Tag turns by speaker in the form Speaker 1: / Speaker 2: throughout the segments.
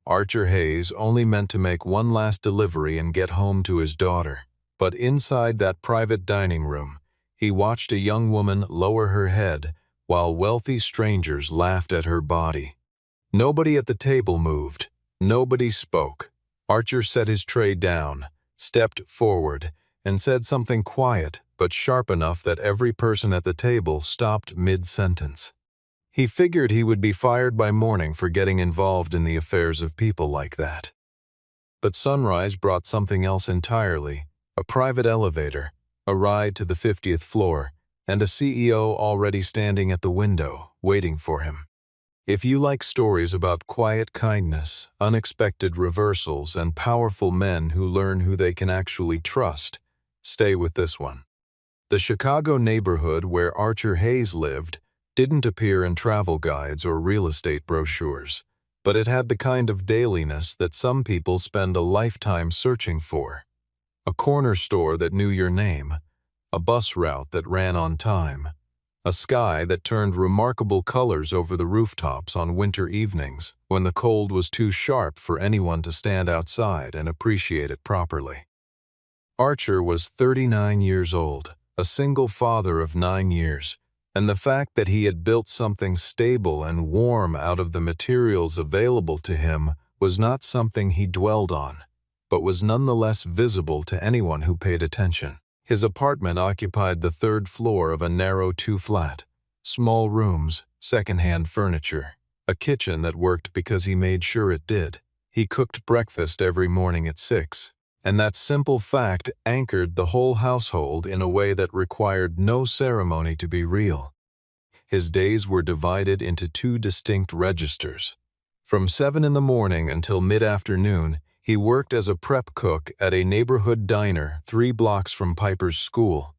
Speaker 1: Archer Hayes only meant to make one last delivery and get home to his daughter. But inside that private dining room, he watched a young woman lower her head while wealthy strangers laughed at her body. Nobody at the table moved. Nobody spoke. Archer set his tray down, stepped forward, and said something quiet but sharp enough that every person at the table stopped mid-sentence. He figured he would be fired by morning for getting involved in the affairs of people like that. But sunrise brought something else entirely: a private elevator, a ride to the 50th floor, and a CEO already standing at the window, waiting for him. If you like stories about quiet kindness, unexpected reversals, and powerful men who learn who they can actually trust, stay with this one. The Chicago neighborhood where Archer Hayes lived didn't appear in travel guides or real estate brochures, but it had the kind of dailiness that some people spend a lifetime searching for. A corner store that knew your name, a bus route that ran on time, a sky that turned remarkable colors over the rooftops on winter evenings when the cold was too sharp for anyone to stand outside and appreciate it properly. Archer was 39 years old, a single father of 9 years, and the fact that he had built something stable and warm out of the materials available to him was not something he dwelled on, but was nonetheless visible to anyone who paid attention. His apartment occupied the 3rd floor of a narrow 2-flat. Small rooms, second-hand furniture, a kitchen that worked because he made sure it did. He cooked breakfast every morning at 6, and that simple fact anchored the whole household in a way that required no ceremony to be real. His days were divided into 2 distinct registers. From 7 in the morning until mid-afternoon, he worked as a prep cook at a neighborhood diner 3 blocks from Piper's school,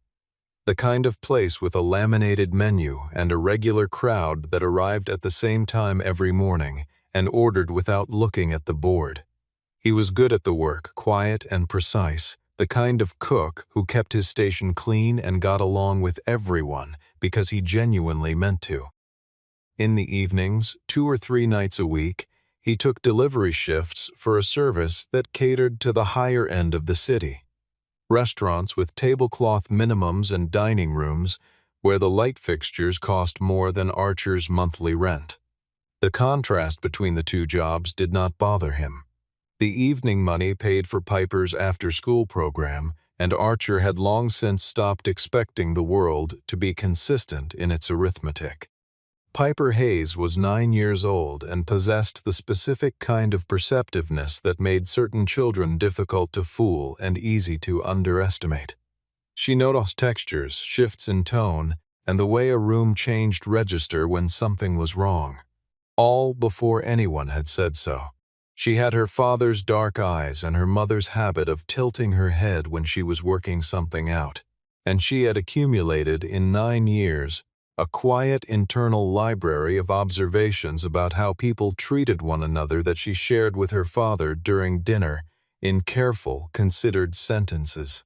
Speaker 1: the kind of place with a laminated menu and a regular crowd that arrived at the same time every morning and ordered without looking at the board. He was good at the work, quiet and precise, the kind of cook who kept his station clean and got along with everyone because he genuinely meant to. In the evenings, 2 or 3 nights a week, he took delivery shifts for a service that catered to the higher end of the city. Restaurants with tablecloth minimums and dining rooms where the light fixtures cost more than Archer's monthly rent. The contrast between the 2 jobs did not bother him. The evening money paid for Piper's after-school program, and Archer had long since stopped expecting the world to be consistent in its arithmetic. Piper Hayes was 9 years old and possessed the specific kind of perceptiveness that made certain children difficult to fool and easy to underestimate. She noticed textures, shifts in tone, and the way a room changed register when something was wrong, all before anyone had said so. She had her father's dark eyes and her mother's habit of tilting her head when she was working something out, and she had accumulated in 9 years a quiet internal library of observations about how people treated one another that she shared with her father during dinner in careful, considered sentences.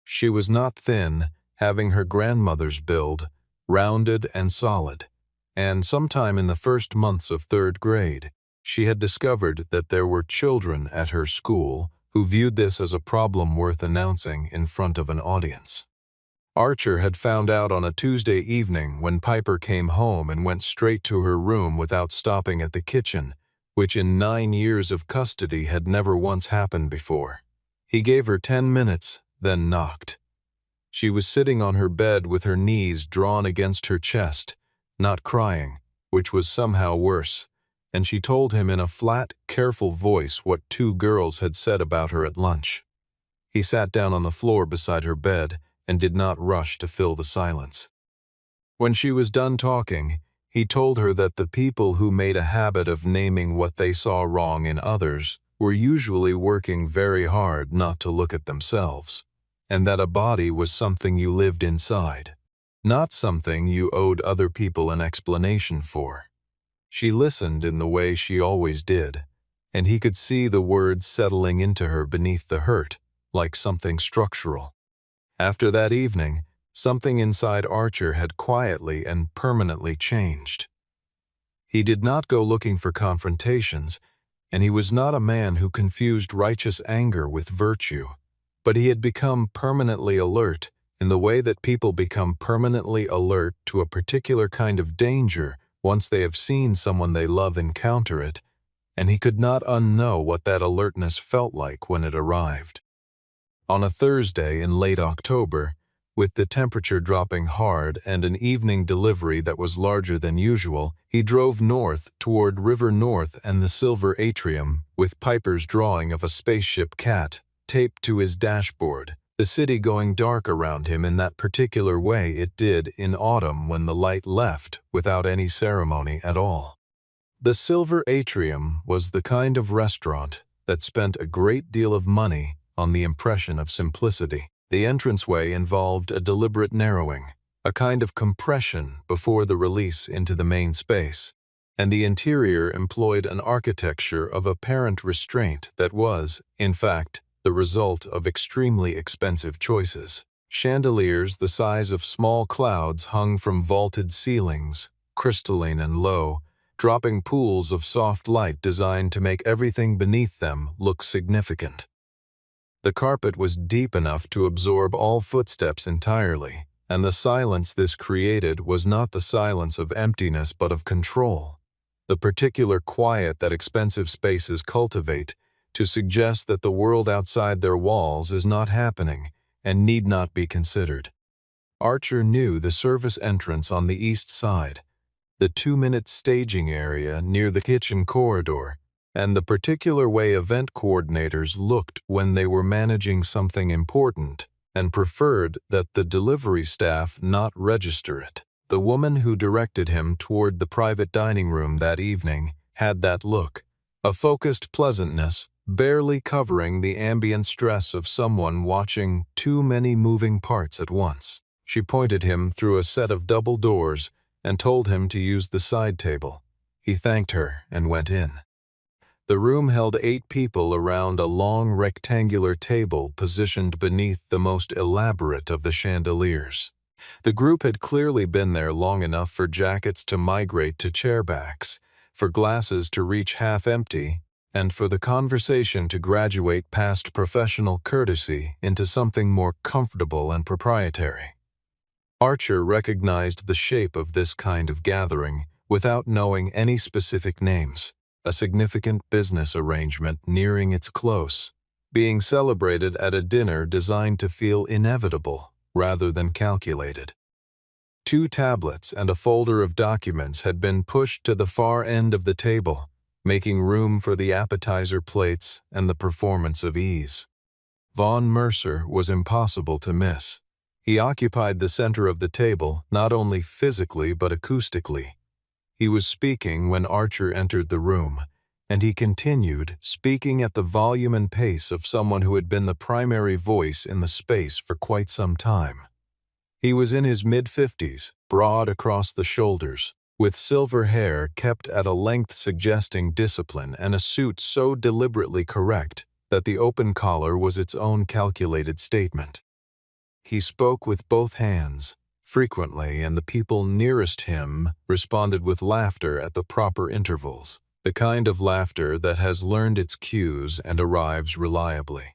Speaker 1: She was not thin, having her grandmother's build, rounded and solid, and sometime in the first months of 3rd grade, she had discovered that there were children at her school who viewed this as a problem worth announcing in front of an audience. Archer had found out on a Tuesday evening when Piper came home and went straight to her room without stopping at the kitchen, which in 9 years of custody had never once happened before. He gave her 10 minutes, then knocked. She was sitting on her bed with her knees drawn against her chest, not crying, which was somehow worse, and she told him in a flat, careful voice what 2 girls had said about her at lunch. He sat down on the floor beside her bed and did not rush to fill the silence. When she was done talking, he told her that the people who made a habit of naming what they saw wrong in others were usually working very hard not to look at themselves, and that a body was something you lived inside, not something you owed other people an explanation for. She listened in the way she always did, and he could see the words settling into her beneath the hurt, like something structural. After that evening, something inside Archer had quietly and permanently changed. He did not go looking for confrontations. And he was not a man who confused righteous anger with virtue, but he had become permanently alert in the way that people become permanently alert to a particular kind of danger once they have seen someone they love encounter it, and he could not unknow what that alertness felt like when it arrived. On a Thursday in late October, with the temperature dropping hard and an evening delivery that was larger than usual, he drove north toward River North and the Silver Atrium, with Piper's drawing of a spaceship cat taped to his dashboard, the city going dark around him in that particular way it did in autumn when the light left without any ceremony at all. The Silver Atrium was the kind of restaurant that spent a great deal of money on the impression of simplicity. The entranceway involved a deliberate narrowing, a kind of compression before the release into the main space, and the interior employed an architecture of apparent restraint that was, in fact, the result of extremely expensive choices. Chandeliers the size of small clouds hung from vaulted ceilings, crystalline and low, dropping pools of soft light designed to make everything beneath them look significant. The carpet was deep enough to absorb all footsteps entirely, and the silence this created was not the silence of emptiness but of control, the particular quiet that expensive spaces cultivate to suggest that the world outside their walls is not happening and need not be considered. Archer knew the service entrance on the east side, the 2-minute staging area near the kitchen corridor, and the particular way event coordinators looked when they were managing something important, and preferred that the delivery staff not register it. The woman who directed him toward the private dining room that evening had that look, a focused pleasantness, barely covering the ambient stress of someone watching too many moving parts at once. She pointed him through a set of double doors and told him to use the side table. He thanked her and went in. The room held 8 people around a long rectangular table positioned beneath the most elaborate of the chandeliers. The group had clearly been there long enough for jackets to migrate to chairbacks, for glasses to reach half empty, and for the conversation to graduate past professional courtesy into something more comfortable and proprietary. Archer recognized the shape of this kind of gathering without knowing any specific names, a significant business arrangement nearing its close, being celebrated at a dinner designed to feel inevitable rather than calculated. 2 tablets and a folder of documents had been pushed to the far end of the table, making room for the appetizer plates and the performance of ease. Von Mercer was impossible to miss. He occupied the center of the table not only physically but acoustically. He was speaking when Archer entered the room, and he continued, speaking at the volume and pace of someone who had been the primary voice in the space for quite some time. He was in his mid-50s, broad across the shoulders, with silver hair kept at a length suggesting discipline and a suit so deliberately correct that the open collar was its own calculated statement. He spoke with both hands, frequently, and the people nearest him responded with laughter at the proper intervals, the kind of laughter that has learned its cues and arrives reliably.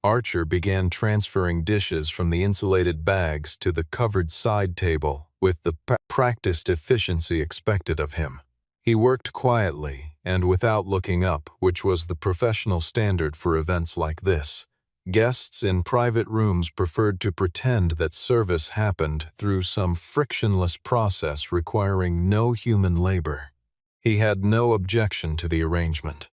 Speaker 1: Archer began transferring dishes from the insulated bags to the covered side table with the practiced efficiency expected of him. He worked quietly and without looking up, which was the professional standard for events like this. Guests in private rooms preferred to pretend that service happened through some frictionless process requiring no human labor. He had no objection to the arrangement.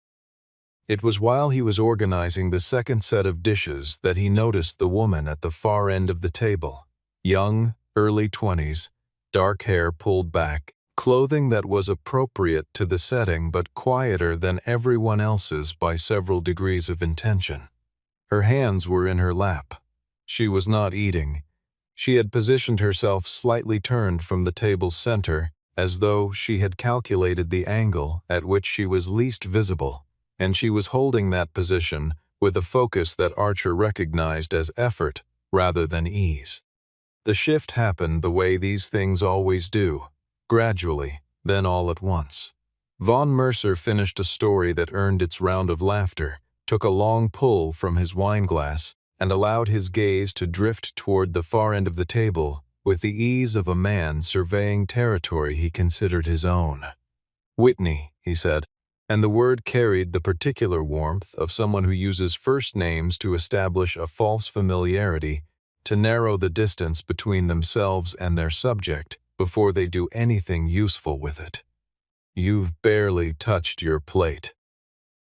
Speaker 1: It was while he was organizing the second set of dishes that he noticed the woman at the far end of the table. Young, early 20s, dark hair pulled back, clothing that was appropriate to the setting but quieter than everyone else's by several degrees of intention. Her hands were in her lap. She was not eating. She had positioned herself slightly turned from the table's center, as though she had calculated the angle at which she was least visible, and she was holding that position with a focus that Archer recognized as effort rather than ease. The shift happened the way these things always do, gradually, then all at once. Von Mercer finished a story that earned its round of laughter, took a long pull from his wineglass, and allowed his gaze to drift toward the far end of the table with the ease of a man surveying territory he considered his own. "Whitney," he said, and the word carried the particular warmth of someone who uses first names to establish a false familiarity, to narrow the distance between themselves and their subject before they do anything useful with it. "You've barely touched your plate.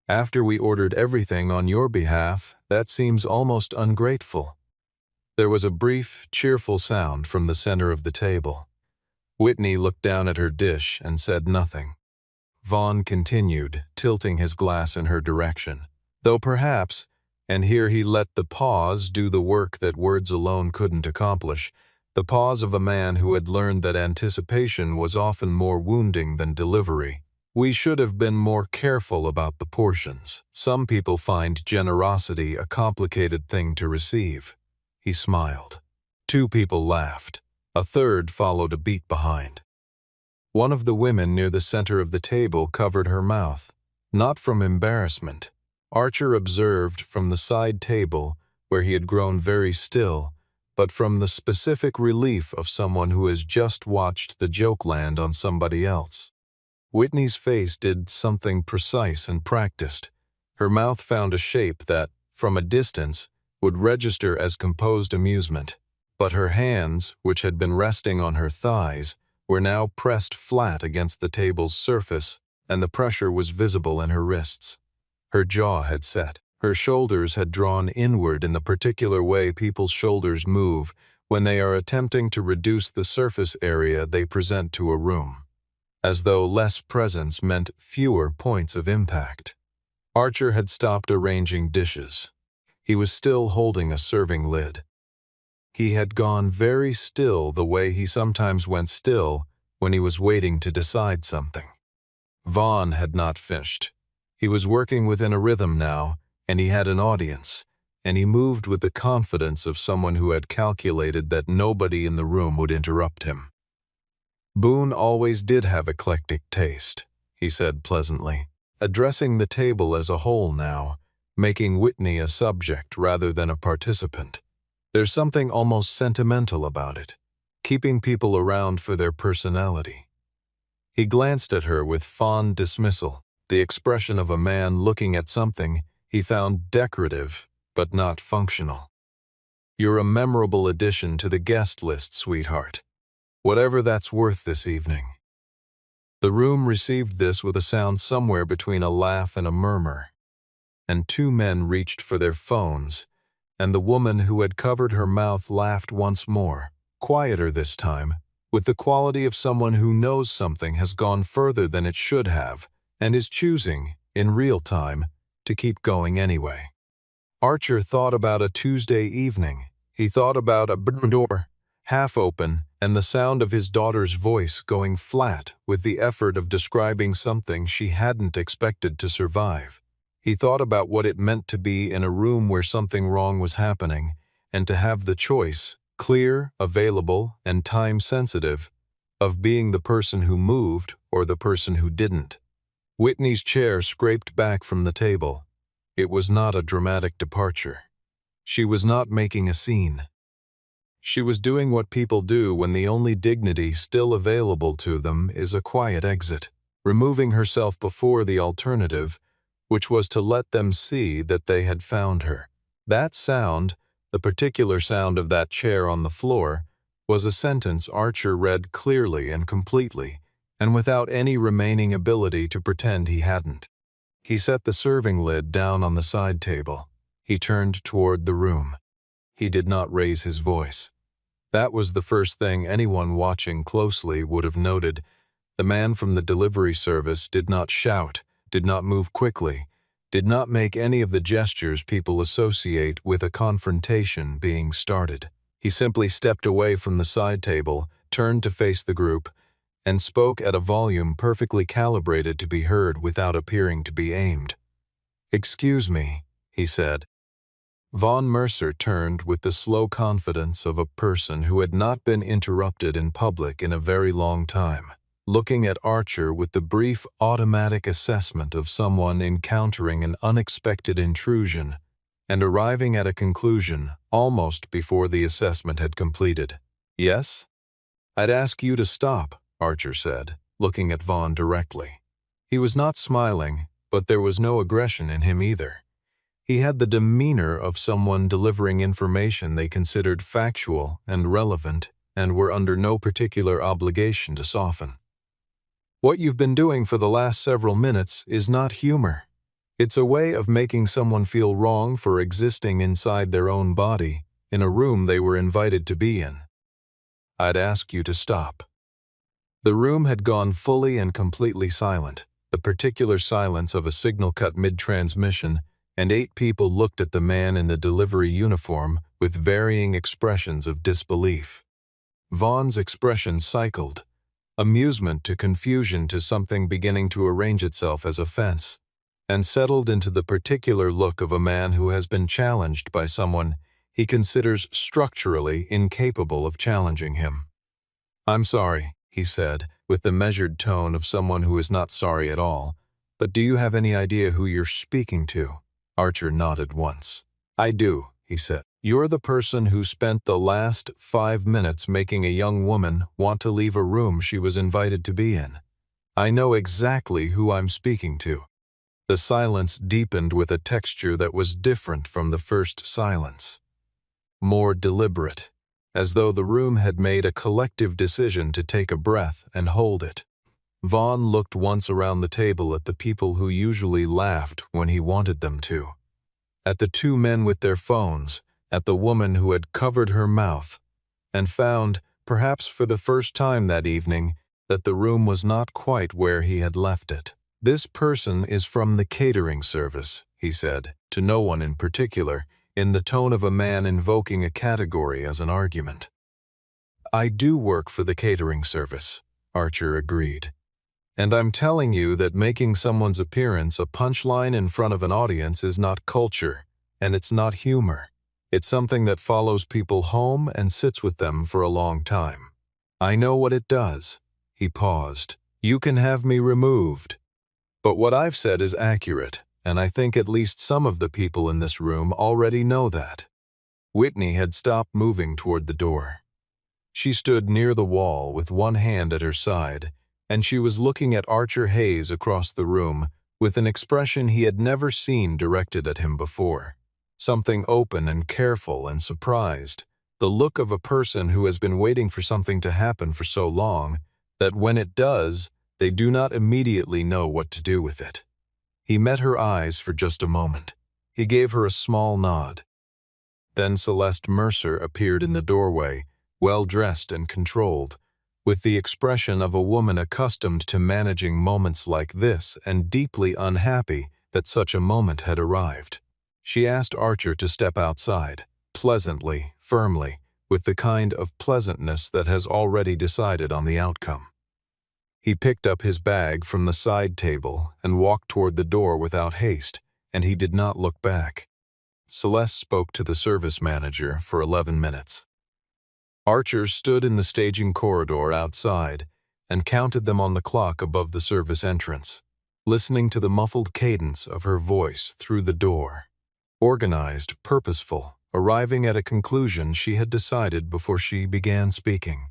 Speaker 1: After we ordered everything on your behalf, that seems almost ungrateful." There was a brief, cheerful sound from the center of the table. Whitney looked down at her dish and said nothing. Vaughn continued, tilting his glass in her direction. Though perhaps, and here he let the pause do the work that words alone couldn't accomplish, the pause of a man who had learned that anticipation was often more wounding than delivery. "We should have been more careful about the portions. Some people find generosity a complicated thing to receive." He smiled. 2 people laughed. A third followed a beat behind. One of the women near the center of the table covered her mouth, not from embarrassment. Archer observed from the side table, where he had grown very still, but from the specific relief of someone who has just watched the joke land on somebody else. Whitney's face did something precise and practiced. Her mouth found a shape that, from a distance, would register as composed amusement, but her hands, which had been resting on her thighs, were now pressed flat against the table's surface, and the pressure was visible in her wrists. Her jaw had set. Her shoulders had drawn inward in the particular way people's shoulders move when they are attempting to reduce the surface area they present to a room, as though less presence meant fewer points of impact. Archer had stopped arranging dishes. He was still holding a serving lid. He had gone very still the way he sometimes went still when he was waiting to decide something. Vaughn had not finished. He was working within a rhythm now, and he had an audience, and he moved with the confidence of someone who had calculated that nobody in the room would interrupt him. "Boone always did have eclectic taste," he said pleasantly, addressing the table as a whole now, making Whitney a subject rather than a participant. "There's something almost sentimental about it, keeping people around for their personality." He glanced at her with fond dismissal, the expression of a man looking at something he found decorative but not functional. "You're a memorable addition to the guest list, sweetheart. Whatever that's worth this evening." The room received this with a sound somewhere between a laugh and a murmur, and 2 men reached for their phones, and the woman who had covered her mouth laughed once more, quieter this time, with the quality of someone who knows something has gone further than it should have, and is choosing, in real time, to keep going anyway. Archer thought about a Tuesday evening. He thought about a door, half open, and the sound of his daughter's voice going flat with the effort of describing something she hadn't expected to survive. He thought about what it meant to be in a room where something wrong was happening, and to have the choice, clear, available, and time-sensitive, of being the person who moved or the person who didn't. Whitney's chair scraped back from the table. It was not a dramatic departure. She was not making a scene. She was doing what people do when the only dignity still available to them is a quiet exit, removing herself before the alternative, which was to let them see that they had found her. That sound, the particular sound of that chair on the floor, was a sentence Archer read clearly and completely, and without any remaining ability to pretend he hadn't. He set the serving lid down on the side table. He turned toward the room. He did not raise his voice. That was the first thing anyone watching closely would have noted. The man from the delivery service did not shout, did not move quickly, did not make any of the gestures people associate with a confrontation being started. He simply stepped away from the side table, turned to face the group, and spoke at a volume perfectly calibrated to be heard without appearing to be aimed. "Excuse me," he said. Von Mercer turned with the slow confidence of a person who had not been interrupted in public in a very long time. looking at Archer with the brief automatic assessment of someone encountering an unexpected intrusion and arriving at a conclusion almost before the assessment had completed. "Yes? I'd ask you to stop," Archer said, looking at Vaughn directly. He was not smiling, but there was no aggression in him either. He had the demeanor of someone delivering information they considered factual and relevant and were under no particular obligation to soften. "What you've been doing for the last several minutes is not humor. It's a way of making someone feel wrong for existing inside their own body in a room they were invited to be in. I'd ask you to stop." The room had gone fully and completely silent, the particular silence of a signal cut mid-transmission, and 8 people looked at the man in the delivery uniform with varying expressions of disbelief. Vaughn's expression cycled, amusement to confusion to something beginning to arrange itself as offense, and settled into the particular look of a man who has been challenged by someone he considers structurally incapable of challenging him. "I'm sorry," he said, with the measured tone of someone who is not sorry at all, "but do you have any idea who you're speaking to?" Archer nodded once. "I do," he said. "You're the person who spent the last 5 minutes making a young woman want to leave a room she was invited to be in. I know exactly who I'm speaking to." The silence deepened with a texture that was different from the first silence. More deliberate, as though the room had made a collective decision to take a breath and hold it. Vaughn looked once around the table at the people who usually laughed when he wanted them to. At the 2 men with their phones, at the woman who had covered her mouth, and found, perhaps for the first time that evening, that the room was not quite where he had left it. "This person is from the catering service," he said, to no one in particular, in the tone of a man invoking a category as an argument. "I do work for the catering service," Archer agreed. "And I'm telling you that making someone's appearance a punchline in front of an audience is not culture, and it's not humor. It's something that follows people home and sits with them for a long time. I know what it does." He paused. "You can have me removed. But what I've said is accurate, and I think at least some of the people in this room already know that." Whitney had stopped moving toward the door. She stood near the wall with one hand at her side, and she was looking at Archer Hayes across the room with an expression he had never seen directed at him before. Something open and careful and surprised, the look of a person who has been waiting for something to happen for so long that when it does, they do not immediately know what to do with it. He met her eyes for just a moment. He gave her a small nod. Then Celeste Mercer appeared in the doorway, well-dressed and controlled, with the expression of a woman accustomed to managing moments like this and deeply unhappy that such a moment had arrived. She asked Archer to step outside, pleasantly, firmly, with the kind of pleasantness that has already decided on the outcome. He picked up his bag from the side table and walked toward the door without haste, and he did not look back. Celeste spoke to the service manager for 11 minutes. Archer stood in the staging corridor outside and counted them on the clock above the service entrance, listening to the muffled cadence of her voice through the door. Organized, purposeful, arriving at a conclusion she had decided before she began speaking.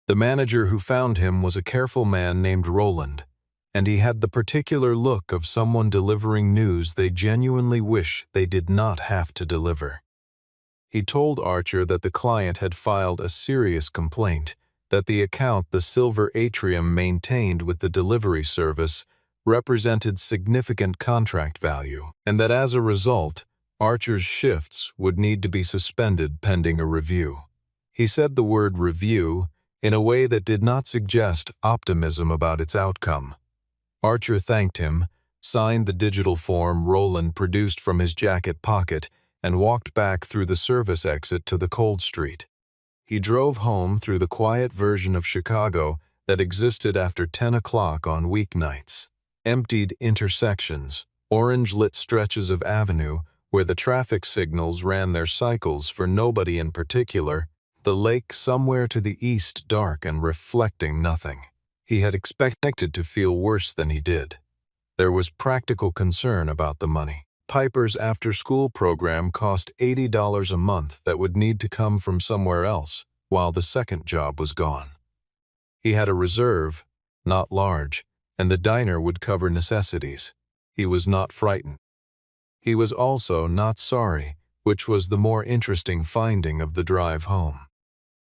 Speaker 1: The manager who found him was a careful man named Roland, and he had the particular look of someone delivering news they genuinely wish they did not have to deliver. He told Archer that the client had filed a serious complaint, that the account the Silver Atrium maintained with the delivery service represented significant contract value, and that as a result, Archer's shifts would need to be suspended pending a review. He said the word review in a way that did not suggest optimism about its outcome. Archer thanked him, signed the digital form Roland produced from his jacket pocket, and walked back through the service exit to the Cold Street. He drove home through the quiet version of Chicago that existed after 10 o'clock on weeknights. Emptied intersections, orange-lit stretches of avenue where the traffic signals ran their cycles for nobody in particular, the lake somewhere to the east dark and reflecting nothing. He had expected to feel worse than he did. There was practical concern about the money. Piper's after-school program cost $80 a month that would need to come from somewhere else, while the second job was gone. He had a reserve, not large, and the diner would cover necessities. He was not frightened. He was also not sorry, which was the more interesting finding of the drive home.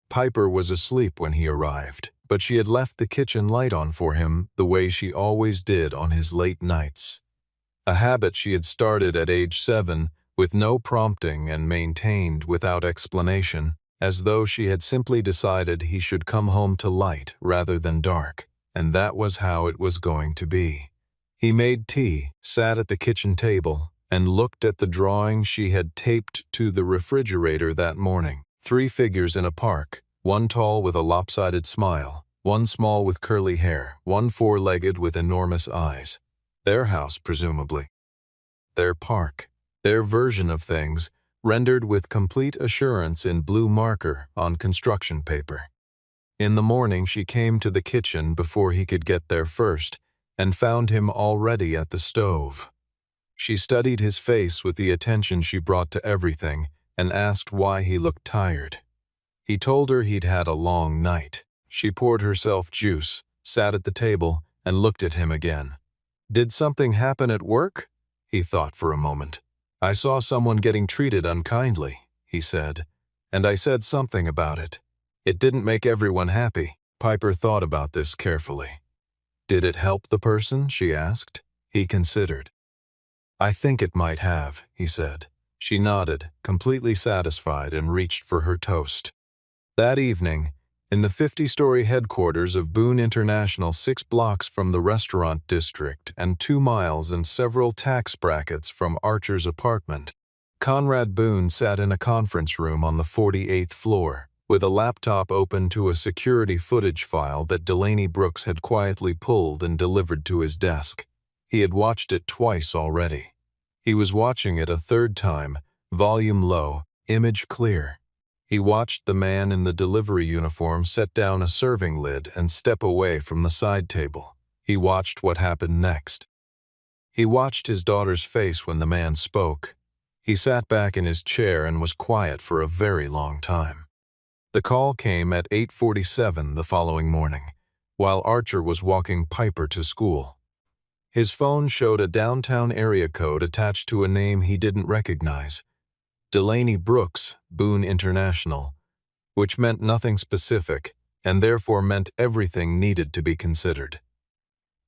Speaker 1: Piper was asleep when he arrived, but she had left the kitchen light on for him the way she always did on his late nights. A habit she had started at age 7 with no prompting and maintained without explanation, as though she had simply decided he should come home to light rather than dark, and that was how it was going to be. He made tea, sat at the kitchen table, and looked at the drawing she had taped to the refrigerator that morning. 3 figures in a park, one tall with a lopsided smile, one small with curly hair, one 4-legged with enormous eyes. Their house, presumably. Their park. Their version of things, rendered with complete assurance in blue marker on construction paper. In the morning she came to the kitchen before he could get there first, and found him already at the stove. She studied his face with the attention she brought to everything, and asked why he looked tired. He told her he'd had a long night. She poured herself juice, sat at the table, and looked at him again. "Did something happen at work?" He thought for a moment. "I saw someone getting treated unkindly," he said, "and I said something about it. It didn't make everyone happy." Piper thought about this carefully. "Did it help the person?" she asked. He considered. "I think it might have," he said. She nodded, completely satisfied, and reached for her toast. That evening, in the 50-story headquarters of Boone International, 6 blocks from the restaurant district and 2 miles and several tax brackets from Archer's apartment, Conrad Boone sat in a conference room on the 48th floor, with a laptop open to a security footage file that Delaney Brooks had quietly pulled and delivered to his desk. He had watched it twice already. He was watching it a third time, volume low, image clear. He watched the man in the delivery uniform set down a serving lid and step away from the side table. He watched what happened next. He watched his daughter's face when the man spoke. He sat back in his chair and was quiet for a very long time. The call came at 8:47 the following morning, while Archer was walking Piper to school. His phone showed a downtown area code attached to a name he didn't recognize. Delaney Brooks, Boone International, which meant nothing specific, and therefore meant everything needed to be considered.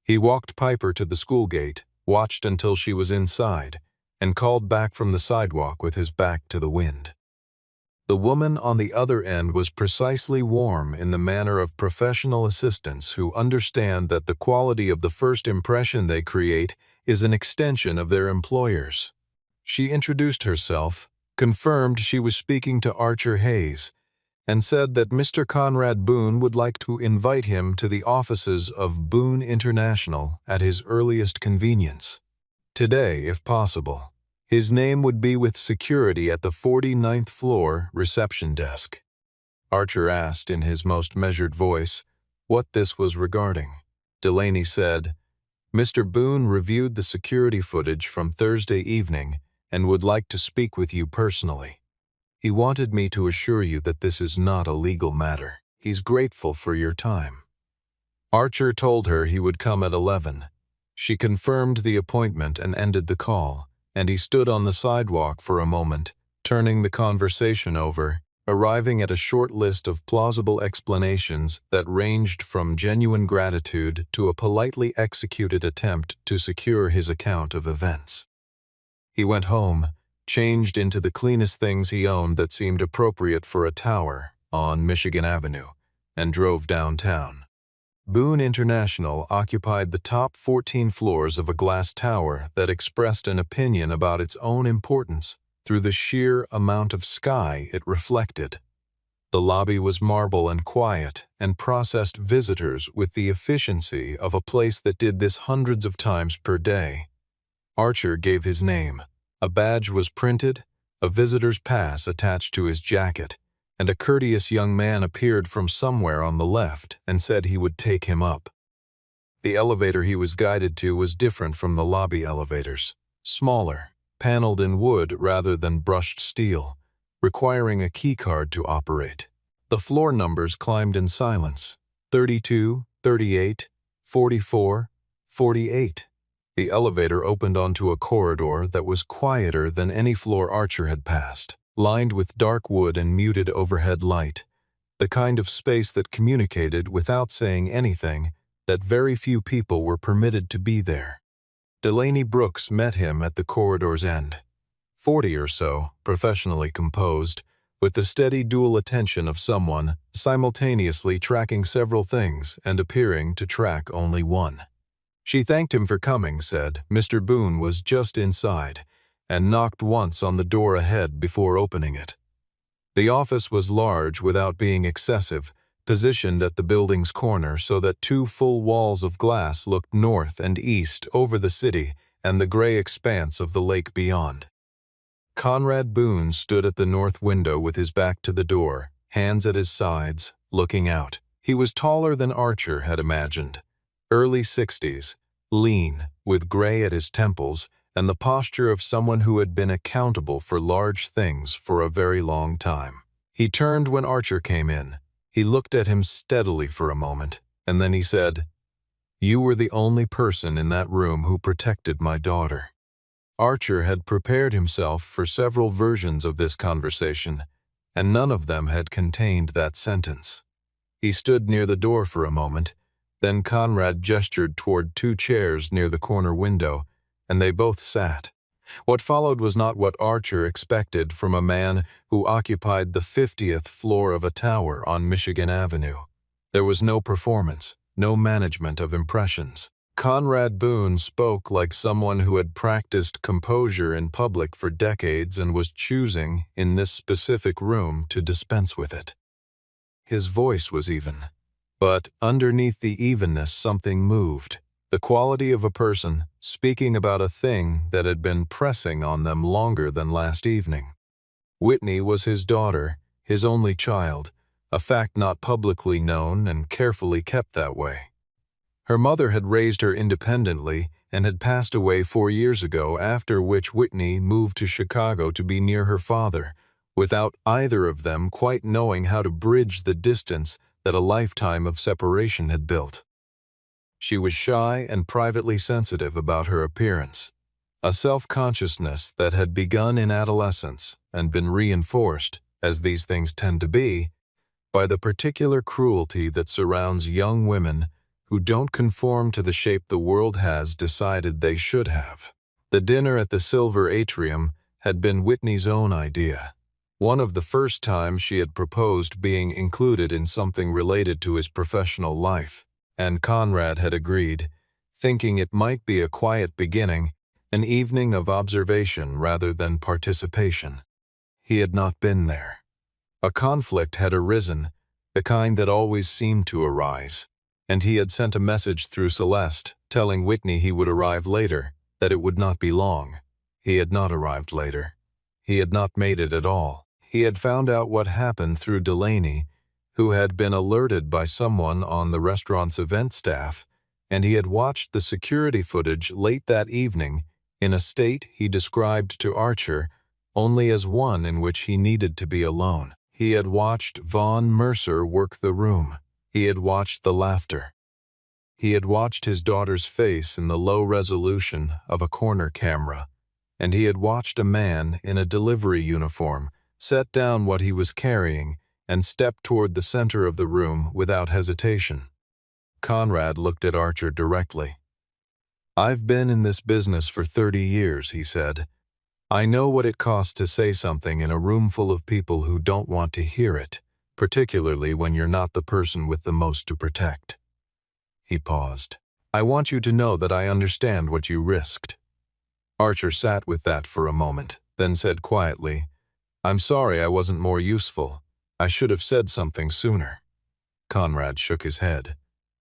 Speaker 1: He walked Piper to the school gate, watched until she was inside, and called back from the sidewalk with his back to the wind. The woman on the other end was precisely warm in the manner of professional assistants who understand that the quality of the first impression they create is an extension of their employers. She introduced herself, confirmed she was speaking to Archer Hayes, and said that Mr. Conrad Boone would like to invite him to the offices of Boone International at his earliest convenience. Today, if possible. His name would be with security at the 49th floor reception desk. Archer asked in his most measured voice what this was regarding. Delaney said, "Mr. Boone reviewed the security footage from Thursday evening and would like to speak with you personally. He wanted me to assure you that this is not a legal matter. He's grateful for your time." Archer told her he would come at 11. She confirmed the appointment and ended the call, and he stood on the sidewalk for a moment, turning the conversation over, arriving at a short list of plausible explanations that ranged from genuine gratitude to a politely executed attempt to secure his account of events. He went home, changed into the cleanest things he owned that seemed appropriate for a tower on Michigan Avenue, and drove downtown. Boone International occupied the top 14 floors of a glass tower that expressed an opinion about its own importance through the sheer amount of sky it reflected. The lobby was marble and quiet and processed visitors with the efficiency of a place that did this hundreds of times per day. Archer gave his name. A badge was printed, a visitor's pass attached to his jacket, and a courteous young man appeared from somewhere on the left and said he would take him up. The elevator he was guided to was different from the lobby elevators. Smaller, paneled in wood rather than brushed steel, requiring a keycard to operate. The floor numbers climbed in silence. 32, 38, 44, 48. The elevator opened onto a corridor that was quieter than any floor Archer had passed, lined with dark wood and muted overhead light, the kind of space that communicated without saying anything that very few people were permitted to be there. Delaney Brooks met him at the corridor's end, 40 or so, professionally composed, with the steady dual attention of someone simultaneously tracking several things and appearing to track only one. She thanked him for coming, said Mr. Boone was just inside, and knocked once on the door ahead before opening it. The office was large without being excessive, positioned at the building's corner so that two full walls of glass looked north and east over the city and the gray expanse of the lake beyond. Conrad Boone stood at the north window with his back to the door, hands at his sides, looking out. He was taller than Archer had imagined. Early 60s, lean, with gray at his temples, and the posture of someone who had been accountable for large things for a very long time. He turned when Archer came in. He looked at him steadily for a moment, and then he said, "You were the only person in that room who protected my daughter." Archer had prepared himself for several versions of this conversation, and none of them had contained that sentence. He stood near the door for a moment, then Conrad gestured toward two chairs near the corner window, and they both sat. What followed was not what Archer expected from a man who occupied the 50th floor of a tower on Michigan Avenue. There was no performance, no management of impressions. Conrad Boone spoke like someone who had practiced composure in public for decades and was choosing, in this specific room, to dispense with it. His voice was even. But underneath the evenness something moved, the quality of a person speaking about a thing that had been pressing on them longer than last evening. Whitney was his daughter, his only child, a fact not publicly known and carefully kept that way. Her mother had raised her independently and had passed away 4 years ago, after which Whitney moved to Chicago to be near her father, without either of them quite knowing how to bridge the distance that a lifetime of separation had built. She was shy and privately sensitive about her appearance, a self-consciousness that had begun in adolescence and been reinforced, as these things tend to be, by the particular cruelty that surrounds young women who don't conform to the shape the world has decided they should have. The dinner at the Silver Atrium had been Whitney's own idea, one of the first times she had proposed being included in something related to his professional life, and Conrad had agreed, thinking it might be a quiet beginning, an evening of observation rather than participation. He had not been there. A conflict had arisen, the kind that always seemed to arise, and he had sent a message through Celeste, telling Whitney he would arrive later, that it would not be long. He had not arrived later. He had not made it at all. He had found out what happened through Delaney, who had been alerted by someone on the restaurant's event staff, and he had watched the security footage late that evening in a state he described to Archer only as one in which he needed to be alone. He had watched Vaughn Mercer work the room. He had watched the laughter. He had watched his daughter's face in the low resolution of a corner camera, and he had watched a man in a delivery uniform set down what he was carrying and step toward the center of the room without hesitation. Conrad looked at Archer directly. "I've been in this business for 30 years, he said. "I know what it costs to say something in a room full of people who don't want to hear it, particularly when you're not the person with the most to protect." He paused. "I want you to know that I understand what you risked." Archer sat with that for a moment, then said quietly, "I'm sorry I wasn't more useful. I should have said something sooner." Conrad shook his head.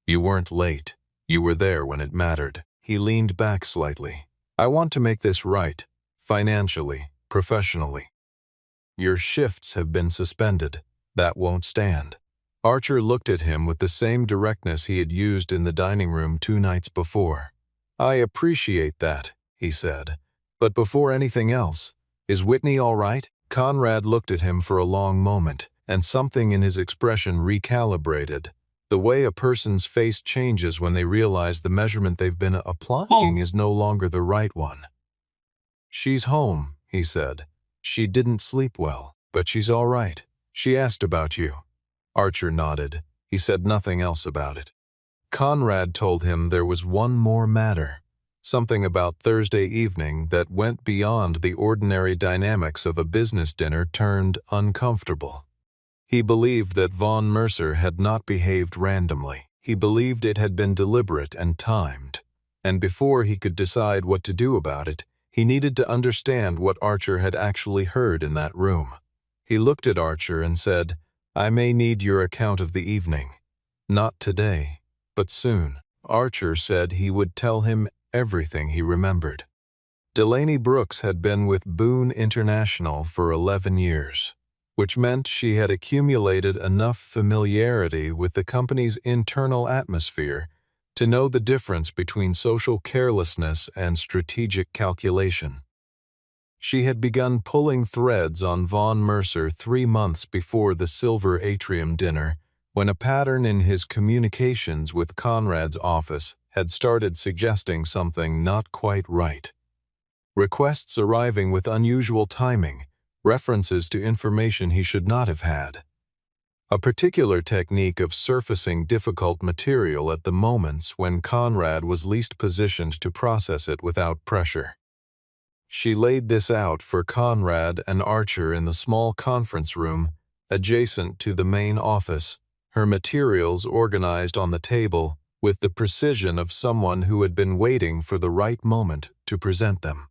Speaker 1: "You weren't late. You were there when it mattered." He leaned back slightly. "I want to make this right, financially, professionally. Your shifts have been suspended. That won't stand. Archer looked at him with the same directness he had used in the dining room 2 nights before. "I appreciate that," he said. "But before anything else, is Whitney all right?" Conrad looked at him for a long moment, and something in his expression recalibrated. The way a person's face changes when they realize the measurement they've been applying is no longer the right one. "She's home," he said. "She didn't sleep well, but she's all right. She asked about you." Archer nodded. He said nothing else about it. Conrad told him there was one more matter, something about Thursday evening that went beyond the ordinary dynamics of a business dinner turned uncomfortable. He believed that Vaughn Mercer had not behaved randomly. He believed it had been deliberate and timed. And before he could decide what to do about it, he needed to understand what Archer had actually heard in that room. He looked at Archer and said, "I may need your account of the evening. Not today, but soon." Archer said he would tell him everything he remembered. Delaney Brooks had been with Boone International for 11 years, which meant she had accumulated enough familiarity with the company's internal atmosphere to know the difference between social carelessness and strategic calculation. She had begun pulling threads on Vaughn Mercer 3 months before the Silver Atrium dinner, when a pattern in his communications with Conrad's office had started suggesting something not quite right. Requests arriving with unusual timing, references to information he should not have had. A particular technique of surfacing difficult material at the moments when Conrad was least positioned to process it without pressure. She laid this out for Conrad and Archer in the small conference room adjacent to the main office, her materials organized on the table with the precision of someone who had been waiting for the right moment to present them.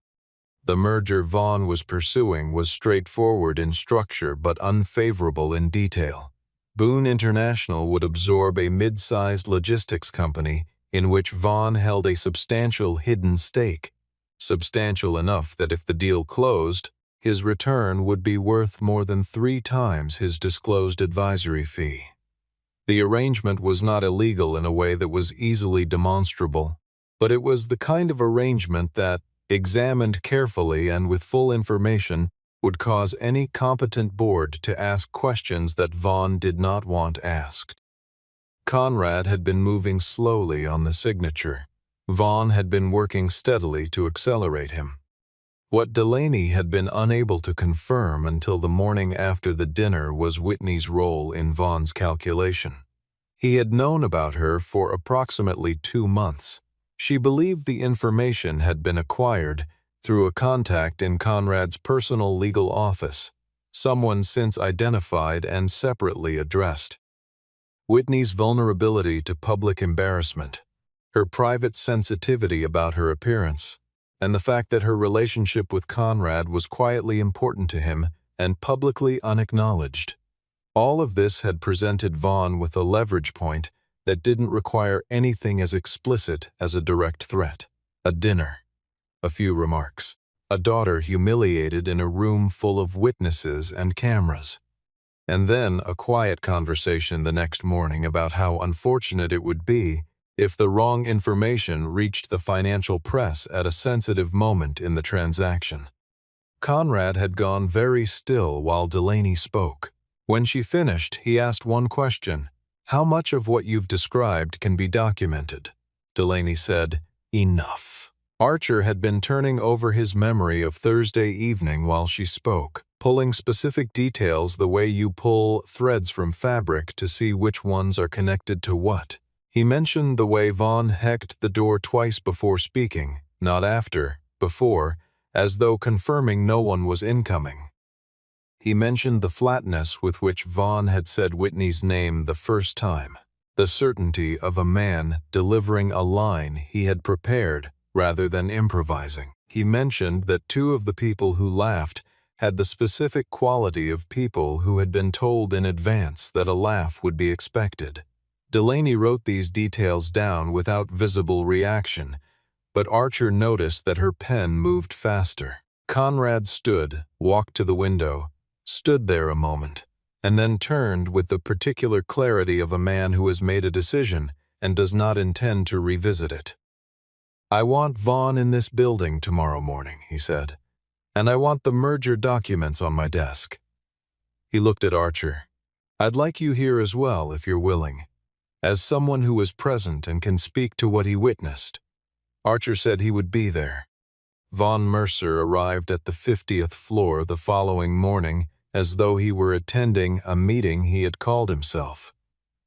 Speaker 1: The merger Vaughn was pursuing was straightforward in structure but unfavorable in detail. Boone International would absorb a mid-sized logistics company in which Vaughn held a substantial hidden stake, substantial enough that if the deal closed, his return would be worth more than 3 times his disclosed advisory fee. The arrangement was not illegal in a way that was easily demonstrable, but it was the kind of arrangement that, examined carefully and with full information, would cause any competent board to ask questions that Vaughn did not want asked. Conrad had been moving slowly on the signature. Vaughn had been working steadily to accelerate him. What Delaney had been unable to confirm until the morning after the dinner was Whitney's role in Vaughn's calculation. He had known about her for approximately 2 months. She believed the information had been acquired through a contact in Conrad's personal legal office, someone since identified and separately addressed. Whitney's vulnerability to public embarrassment, her private sensitivity about her appearance, and the fact that her relationship with Conrad was quietly important to him and publicly unacknowledged. All of this had presented Vaughn with a leverage point that didn't require anything as explicit as a direct threat. A dinner, a few remarks, a daughter humiliated in a room full of witnesses and cameras, and then a quiet conversation the next morning about how unfortunate it would be if the wrong information reached the financial press at a sensitive moment in the transaction. Conrad had gone very still while Delaney spoke. When she finished, he asked one question: "How much of what you've described can be documented?" Delaney said, "Enough." Archer had been turning over his memory of Thursday evening while she spoke, pulling specific details the way you pull threads from fabric to see which ones are connected to what. He mentioned the way Vaughn hecked the door twice before speaking, not after, before, as though confirming no one was incoming. He mentioned the flatness with which Vaughn had said Whitney's name the first time, the certainty of a man delivering a line he had prepared rather than improvising. He mentioned that 2 of the people who laughed had the specific quality of people who had been told in advance that a laugh would be expected. Delaney wrote these details down without visible reaction, but Archer noticed that her pen moved faster. Conrad stood, walked to the window, stood there a moment, and then turned with the particular clarity of a man who has made a decision and does not intend to revisit it. "I want Vaughn in this building tomorrow morning," he said, "and I want the merger documents on my desk." He looked at Archer. "I'd like you here as well, if you're willing, as someone who was present and can speak to what he witnessed." Archer said he would be there. Vaughn Mercer arrived at the 50th floor the following morning as though he were attending a meeting he had called himself.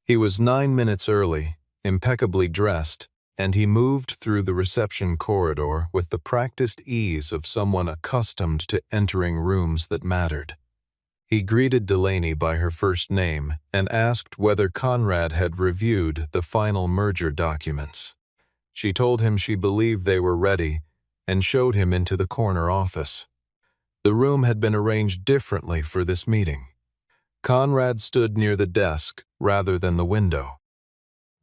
Speaker 1: He was 9 minutes early, impeccably dressed, and he moved through the reception corridor with the practiced ease of someone accustomed to entering rooms that mattered. He greeted Delaney by her first name and asked whether Conrad had reviewed the final merger documents. She told him she believed they were ready and showed him into the corner office. The room had been arranged differently for this meeting. Conrad stood near the desk rather than the window.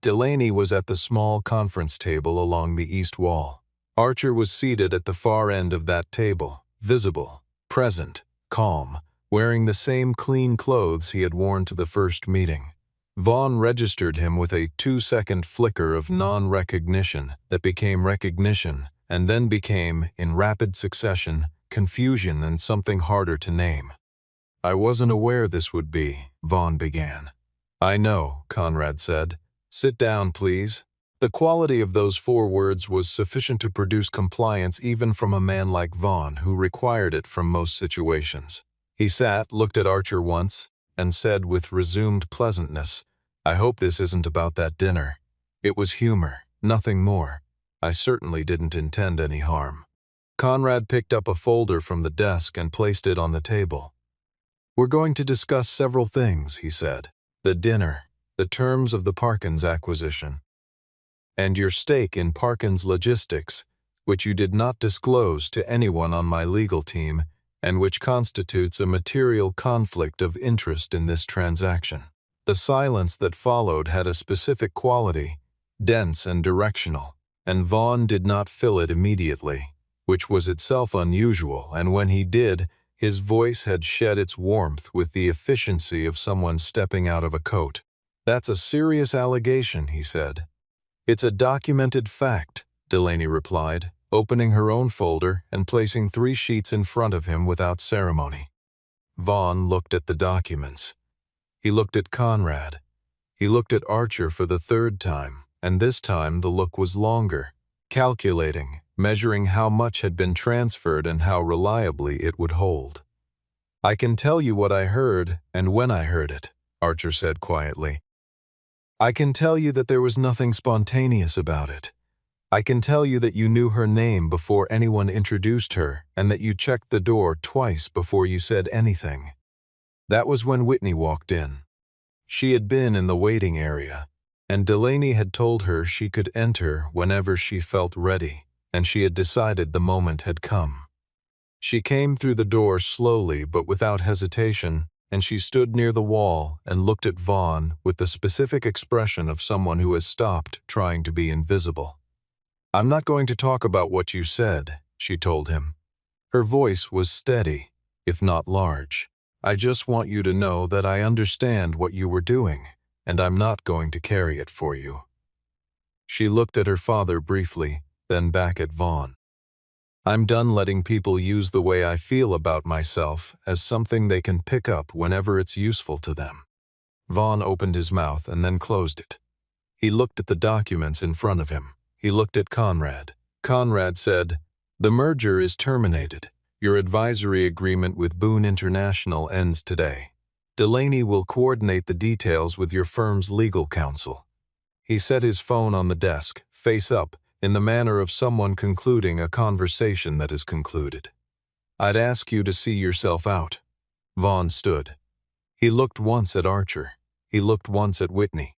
Speaker 1: Delaney was at the small conference table along the east wall. Archer was seated at the far end of that table, visible, present, calm, wearing the same clean clothes he had worn to the first meeting. Vaughn registered him with a 2-second flicker of non-recognition that became recognition and then became, in rapid succession, confusion and something harder to name. "I wasn't aware this would be," Vaughn began. "I know," Conrad said. "Sit down, please." The quality of those 4 words was sufficient to produce compliance even from a man like Vaughn, who required it from most situations. He sat, looked at Archer once, and said with resumed pleasantness, "I hope this isn't about that dinner." It was humor, nothing more. "I certainly didn't intend any harm." Conrad picked up a folder from the desk and placed it on the table. "We're going to discuss several things," he said. "The dinner, the terms of the Parkins acquisition, and your stake in Parkins Logistics, which you did not disclose to anyone on my legal team and which constitutes a material conflict of interest in this transaction." The silence that followed had a specific quality, dense and directional, and Vaughn did not fill it immediately, which was itself unusual, and when he did, his voice had shed its warmth with the efficiency of someone stepping out of a coat. "That's a serious allegation," he said. "It's a documented fact," Delaney replied, opening her own folder and placing 3 sheets in front of him without ceremony. Vaughn looked at the documents. He looked at Conrad. He looked at Archer for the 3rd time, and this time the look was longer, calculating, measuring how much had been transferred and how reliably it would hold. "I can tell you what I heard and when I heard it," Archer said quietly. "I can tell you that there was nothing spontaneous about it. I can tell you that you knew her name before anyone introduced her and that you checked the door twice before you said anything. That was when Whitney walked in. She had been in the waiting area, and Delaney had told her she could enter whenever she felt ready, and she had decided the moment had come. She came through the door slowly but without hesitation, and she stood near the wall and looked at Vaughn with the specific expression of someone who has stopped trying to be invisible. "I'm not going to talk about what you said," she told him. Her voice was steady, if not large. "I just want you to know that I understand what you were doing, and I'm not going to carry it for you." She looked at her father briefly, then back at Vaughn. "I'm done letting people use the way I feel about myself as something they can pick up whenever it's useful to them." Vaughn opened his mouth and then closed it. He looked at the documents in front of him. He looked at Conrad. Conrad said, "The merger is terminated. Your advisory agreement with Boone International ends today. Delaney will coordinate the details with your firm's legal counsel." He set his phone on the desk, face up, in the manner of someone concluding a conversation that is concluded. "I'd ask you to see yourself out." Vaughn stood. He looked once at Archer. He looked once at Whitney.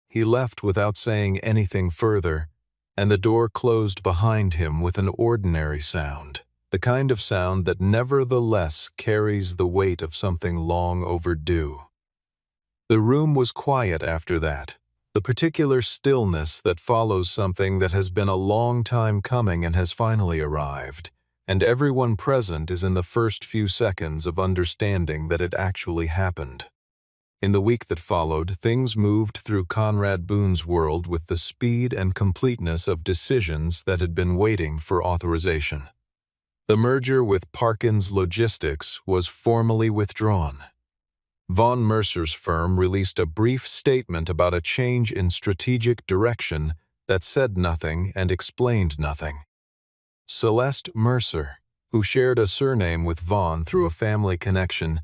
Speaker 1: He left without saying anything further, and the door closed behind him with an ordinary sound, the kind of sound that nevertheless carries the weight of something long overdue. The room was quiet after that, the particular stillness that follows something that has been a long time coming and has finally arrived, and everyone present is in the first few seconds of understanding that it actually happened. In the week that followed, things moved through Conrad Boone's world with the speed and completeness of decisions that had been waiting for authorization. The merger with Parkins Logistics was formally withdrawn. Von Mercer's firm released a brief statement about a change in strategic direction that said nothing and explained nothing. Celeste Mercer, who shared a surname with Von through a family connection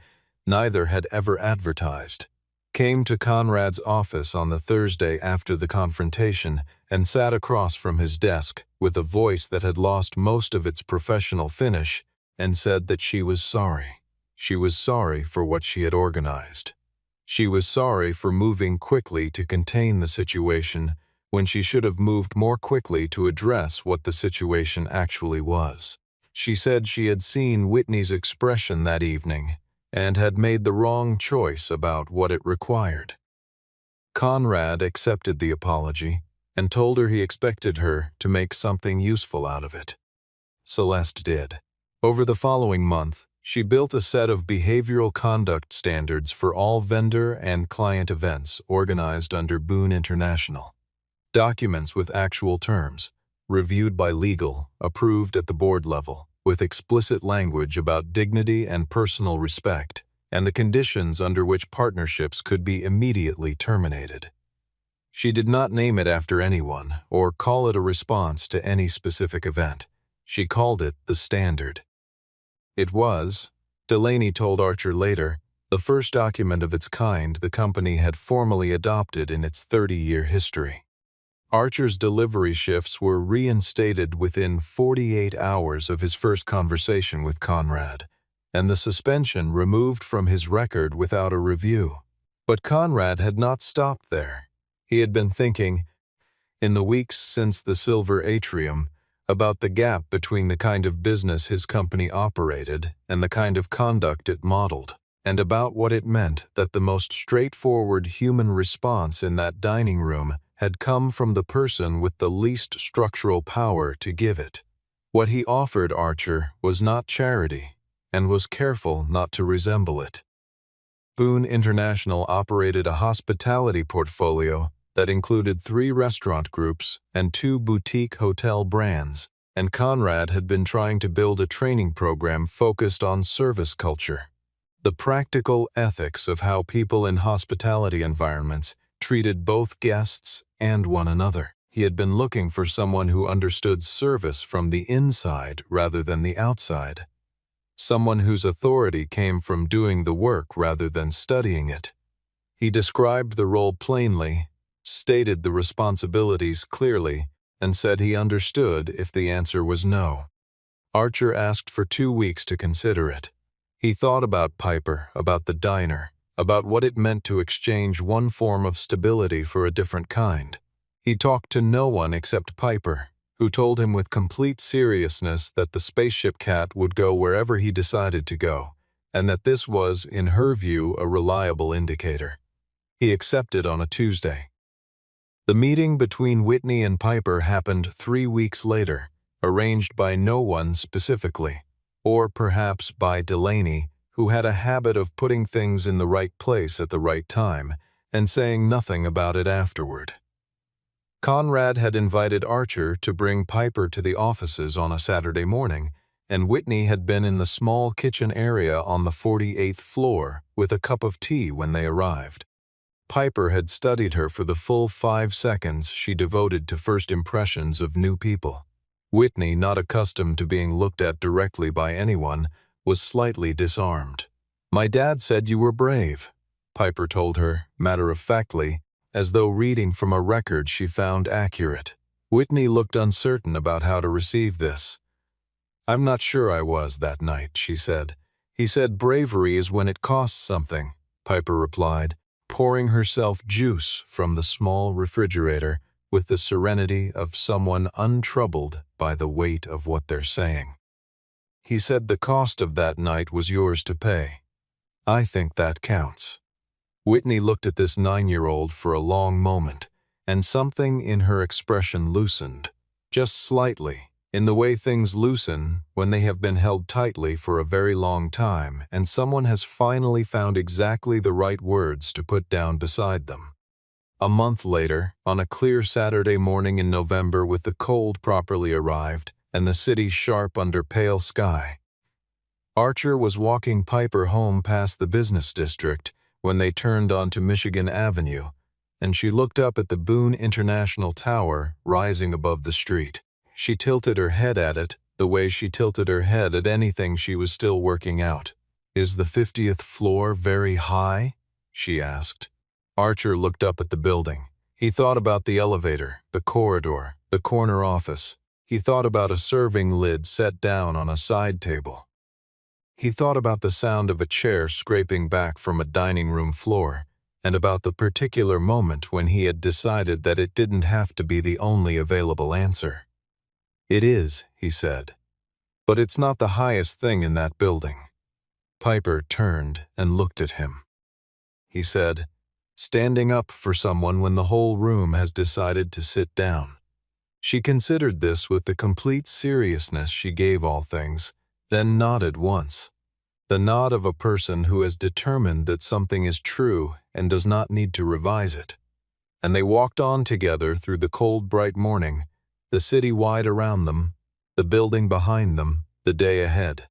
Speaker 1: neither had ever advertised, came to Conrad's office on the Thursday after the confrontation and sat across from his desk with a voice that had lost most of its professional finish and said that she was sorry. She was sorry for what she had organized. She was sorry for moving quickly to contain the situation when she should have moved more quickly to address what the situation actually was. She said she had seen Whitney's expression that evening and had made the wrong choice about what it required. Conrad accepted the apology and told her he expected her to make something useful out of it. Celeste did. Over the following month, she built a set of behavioral conduct standards for all vendor and client events organized under Boone International. Documents with actual terms, reviewed by legal, approved at the board level, with explicit language about dignity and personal respect, and the conditions under which partnerships could be immediately terminated. She did not name it after anyone or call it a response to any specific event. She called it the Standard. It was, Delaney told Archer later, the first document of its kind the company had formally adopted in its 30-year history. Archer's delivery shifts were reinstated within 48 hours of his first conversation with Conrad, and the suspension removed from his record without a review. But Conrad had not stopped there. He had been thinking, in the weeks since the Silver Atrium, about the gap between the kind of business his company operated and the kind of conduct it modeled, and about what it meant that the most straightforward human response in that dining room had come from the person with the least structural power to give it. What he offered Archer was not charity, and was careful not to resemble it. Boone International operated a hospitality portfolio that included 3 restaurant groups and 2 boutique hotel brands, and Conrad had been trying to build a training program focused on service culture, the practical ethics of how people in hospitality environments treated both guests and one another. He had been looking for someone who understood service from the inside rather than the outside, someone whose authority came from doing the work rather than studying it. He described the role plainly, stated the responsibilities clearly, and said he understood if the answer was no. Archer asked for 2 weeks to consider it. He thought about Piper, about the diner, about what it meant to exchange one form of stability for a different kind. He talked to no one except Piper, who told him with complete seriousness that the spaceship cat would go wherever he decided to go, and that this was, in her view, a reliable indicator. He accepted on a Tuesday. The meeting between Whitney and Piper happened 3 weeks later, arranged by no one specifically, or perhaps by Delaney, who had a habit of putting things in the right place at the right time and saying nothing about it afterward. Conrad had invited Archer to bring Piper to the offices on a Saturday morning, and Whitney had been in the small kitchen area on the 48th floor with a cup of tea when they arrived. Piper had studied her for the full 5 seconds she devoted to first impressions of new people. Whitney, not accustomed to being looked at directly by anyone, was slightly disarmed. "My dad said you were brave," Piper told her, matter-of-factly, as though reading from a record she found accurate. Whitney looked uncertain about how to receive this. "I'm not sure I was that night," she said. "He said bravery is when it costs something," Piper replied, pouring herself juice from the small refrigerator with the serenity of someone untroubled by the weight of what they're saying. "He said the cost of that night was yours to pay. I think that counts." Whitney looked at this 9-year-old for a long moment, and something in her expression loosened, just slightly, in the way things loosen when they have been held tightly for a very long time and someone has finally found exactly the right words to put down beside them. A month later, on a clear Saturday morning in November with the cold properly arrived and the city sharp under pale sky, Archer was walking Piper home past the business district when they turned onto Michigan Avenue, and she looked up at the Boone International Tower rising above the street. She tilted her head at it the way she tilted her head at anything she was still working out. "Is the 50th floor very high?" she asked. Archer looked up at the building. He thought about the elevator, the corridor, the corner office. He thought about a serving lid set down on a side table. He thought about the sound of a chair scraping back from a dining room floor, and about the particular moment when he had decided that it didn't have to be the only available answer. "It is," he said, "but it's not the highest thing in that building." Piper turned and looked at him. He said, "Standing up for someone when the whole room has decided to sit down." She considered this with the complete seriousness she gave all things, then nodded once. The nod of a person who has determined that something is true and does not need to revise it. And they walked on together through the cold, bright morning, the city wide around them, the building behind them, the day ahead.